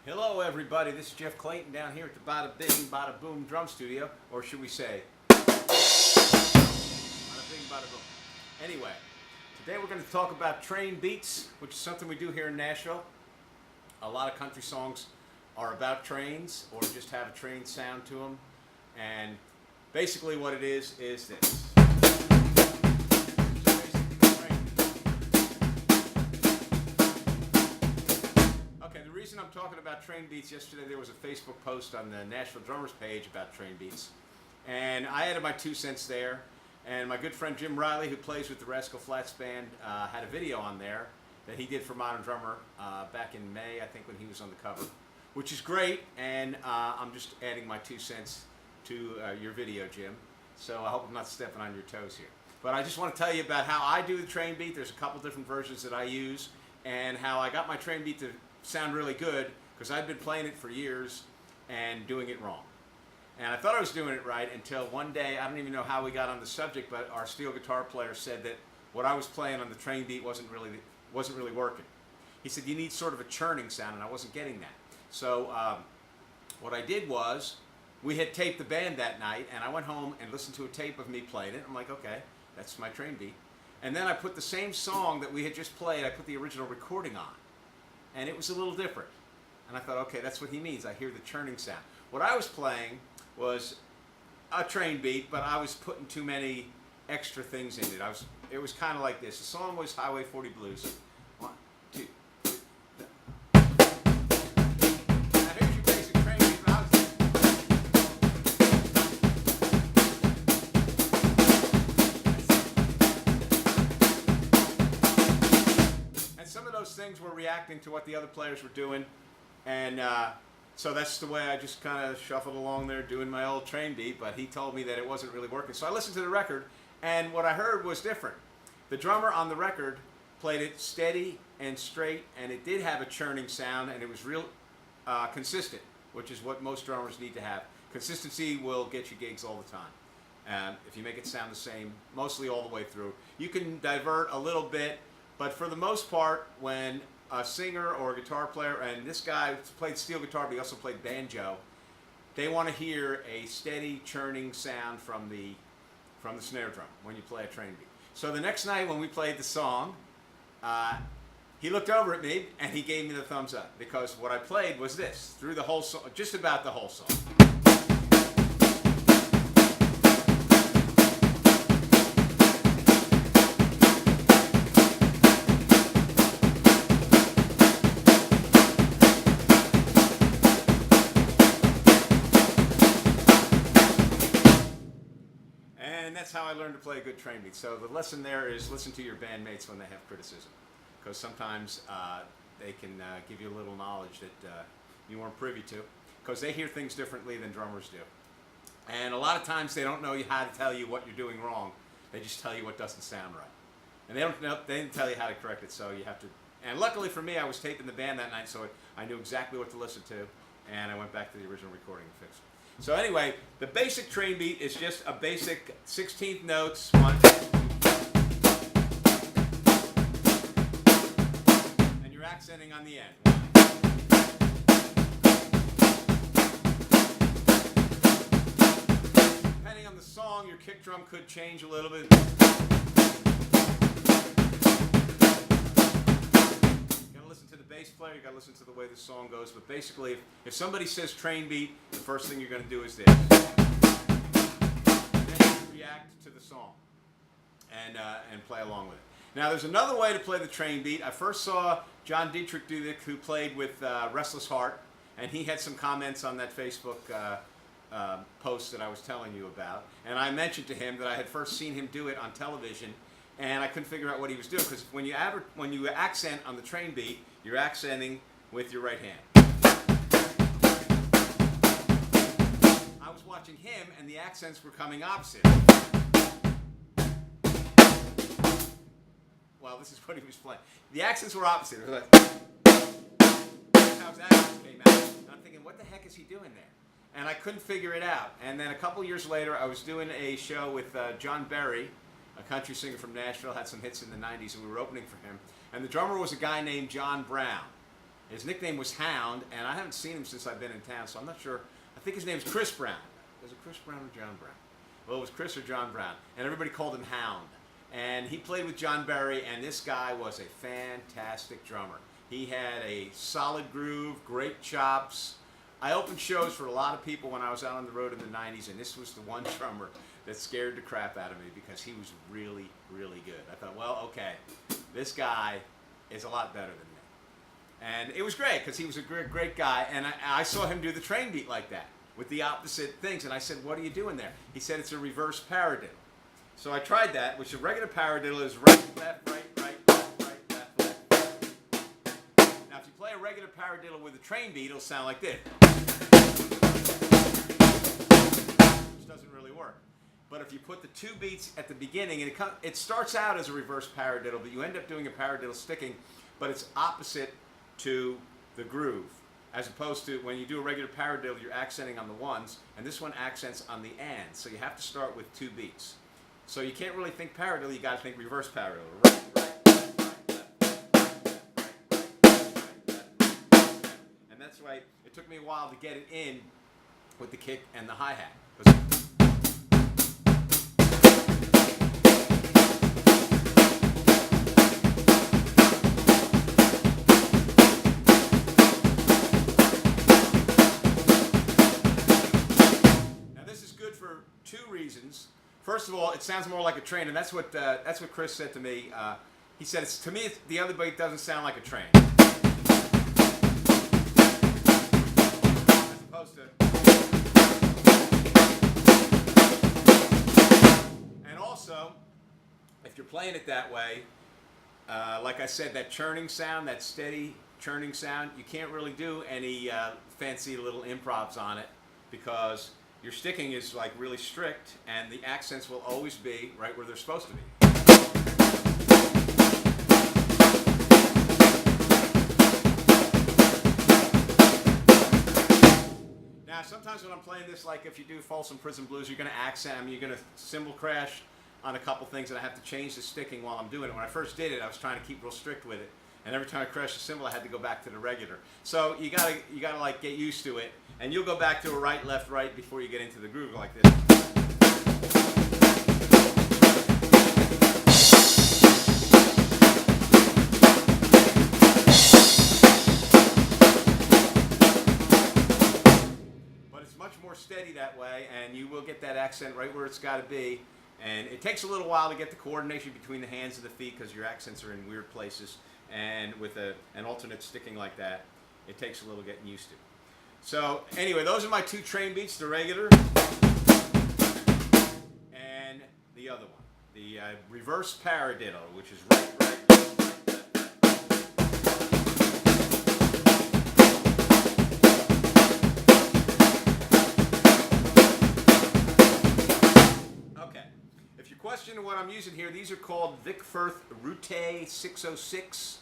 Hello everybody, this is Jeff Clayton down here at the Bada Bing, Bada Boom Drum Studio, or should we say, Bada Bing, Bada Boom. Anyway, today we're going to talk about train beats, which is something we do here in Nashville. A lot of country songs are about trains, or just have a train sound to them, and basically what it is this. The reason I'm talking about train beats, yesterday there was a Facebook post on the Nashville Drummers page about train beats, and I added my 2 cents there, and my good friend Jim Riley, who plays with the Rascal Flatts Band, had a video on there that he did for Modern Drummer back in May, I think, when he was on the cover, which is great, and I'm just adding my 2 cents to your video, Jim, so I hope I'm not stepping on your toes here. But I just want to tell you about how I do the train beat. There's a couple different versions that I use, and how I got my train beat to sound really good, because I'd been playing it for years and doing it wrong. And I thought I was doing it right until one day, I don't even know how we got on the subject, but our steel guitar player said that what I was playing on the train beat wasn't really working. He said, you need sort of a churning sound, and I wasn't getting that. So what I did was, we had taped the band that night, and I went home and listened to a tape of me playing it. I'm like, okay, that's my train beat. And then I put the same song that we had just played, I put the original recording on. And it was a little different. And I thought, okay, that's what he means. I hear the churning sound. What I was playing was a train beat, but I was putting too many extra things in it. It was kind of like this. The song was Highway 40 Blues. 1, 2, 3. Now here's your basic train beat. And some of those things were reacting to what the other players were doing. And so that's the way I just kind of shuffled along there doing my old train beat, but he told me that it wasn't really working. So I listened to the record, and what I heard was different. The drummer on the record played it steady and straight, and it did have a churning sound, and it was real consistent, which is what most drummers need to have. Consistency will get you gigs all the time. If you make it sound the same, mostly all the way through. You can divert a little bit, but for the most part, when a singer or a guitar player, and this guy played steel guitar, but he also played banjo, they want to hear a steady churning sound from the snare drum when you play a train beat. So the next night when we played the song, he looked over at me and he gave me the thumbs up, because what I played was this, through the whole song, just about the whole song. And that's how I learned to play a good train beat. So the lesson there is listen to your bandmates when they have criticism, because sometimes they can give you a little knowledge that you weren't privy to, because they hear things differently than drummers do. And a lot of times they don't know how to tell you what you're doing wrong. They just tell you what doesn't sound right. And they didn't tell you how to correct it, so you have to. And luckily for me, I was taping the band that night, so I knew exactly what to listen to, and I went back to the original recording and fixed it. So anyway, the basic train beat is just a basic 16th notes. 1, and you're accenting on the end. Depending on the song, your kick drum could change a little bit. Bass player, you got to listen to the way the song goes, but basically if somebody says train beat, the first thing you're going to do is this. Then you react to the song and play along with it. Now there's another way to play the train beat. I first saw John Dietrich do it, who played with Restless Heart, and he had some comments on that Facebook post that I was telling you about, and I mentioned to him that I had first seen him do it on television, and I couldn't figure out what he was doing, because when you accent on the train beat, you're accenting with your right hand. I was watching him, and the accents were coming opposite. Well, this is what he was playing. The accents were opposite. It was like, that's how his accents came out. And I'm thinking, what the heck is he doing there? And I couldn't figure it out. And then a couple years later, I was doing a show with John Berry, a country singer from Nashville, had some hits in the 90s, and we were opening for him. And the drummer was a guy named John Brown. His nickname was Hound, and I haven't seen him since I've been in town, so I'm not sure. I think his name's Chris Brown. Was it Chris Brown or John Brown? Well, it was Chris or John Brown, and everybody called him Hound. And he played with John Berry, and this guy was a fantastic drummer. He had a solid groove, great chops. I opened shows for a lot of people when I was out on the road in the 90s, and this was the one drummer that scared the crap out of me because he was really, really good. I thought, well, okay, this guy is a lot better than me. And it was great because he was a great, great guy, and I saw him do the train beat like that with the opposite things, and I said, what are you doing there? He said, it's a reverse paradiddle. So I tried that, which a regular paradiddle is right, left, right, right, left, right, left, left. Now, if you play a regular paradiddle with a train beat, it'll sound like this, which doesn't really work. But if you put the two beats at the beginning, and it starts out as a reverse paradiddle, but you end up doing a paradiddle sticking, but it's opposite to the groove, as opposed to when you do a regular paradiddle, you're accenting on the ones, and this one accents on the ands. So you have to start with two beats. So you can't really think paradiddle, you got to think reverse paradiddle. Right, right, left, right. And that's why it took me a while to get it in with the kick and the hi-hat. For two reasons. First of all, it sounds more like a train, and that's what Chris said to me. He said, to me, the other beat doesn't sound like a train. As opposed to... And also, if you're playing it that way, like I said, that churning sound, that steady churning sound, you can't really do any fancy little improvs on it because your sticking is like really strict, and the accents will always be right where they're supposed to be. Now, sometimes when I'm playing this, like if you do Folsom Prison Blues, you're going to accent, you're going to cymbal crash on a couple things, and I have to change the sticking while I'm doing it. When I first did it, I was trying to keep real strict with it, and every time I crashed a cymbal, I had to go back to the regular. So you gotta like get used to it. And you'll go back to a right, left, right before you get into the groove like this. But it's much more steady that way, and you will get that accent right where it's got to be. And it takes a little while to get the coordination between the hands and the feet because your accents are in weird places. And with an alternate sticking like that, it takes a little getting used to. So anyway, those are my two train beats, the regular and the other one, the reverse paradiddle, which is right, right, left, left. Okay, if you're questioning what I'm using here, these are called Vic Firth Route 606.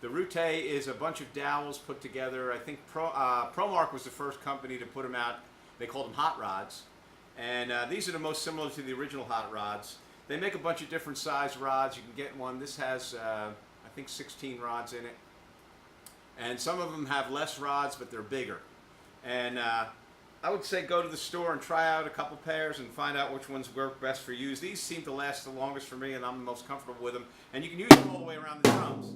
The Route is a bunch of dowels put together. I think ProMark was the first company to put them out. They called them hot rods. And these are the most similar to the original hot rods. They make a bunch of different size rods. You can get one. This has, I think, 16 rods in it. And some of them have less rods, but they're bigger. And I would say go to the store and try out a couple pairs and find out which ones work best for you. These seem to last the longest for me, and I'm the most comfortable with them. And you can use them all the way around the drums.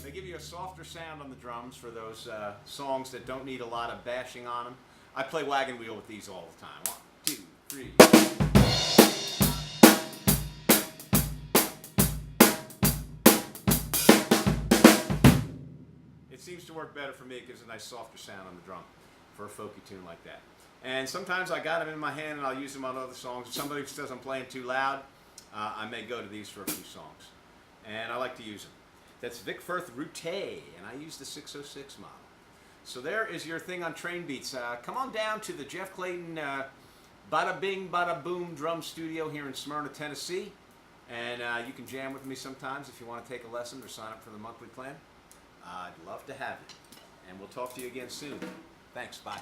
They give you a softer sound on the drums for those songs that don't need a lot of bashing on them. I play wagon wheel with these all the time. 1, 2, 3. It seems to work better for me. It gives a nice softer sound on the drum for a folky tune like that. And sometimes I got them in my hand and I'll use them on other songs. If somebody says I'm playing too loud, I may go to these for a few songs. And I like to use them. That's Vic Firth Route, and I use the 606 model. So there is your thing on train beats. Come on down to the Jeff Clayton Bada Bing Bada Boom Drum Studio here in Smyrna, Tennessee. And you can jam with me sometimes if you want to take a lesson or sign up for the monthly plan. I'd love to have you. And we'll talk to you again soon. Thanks. Bye.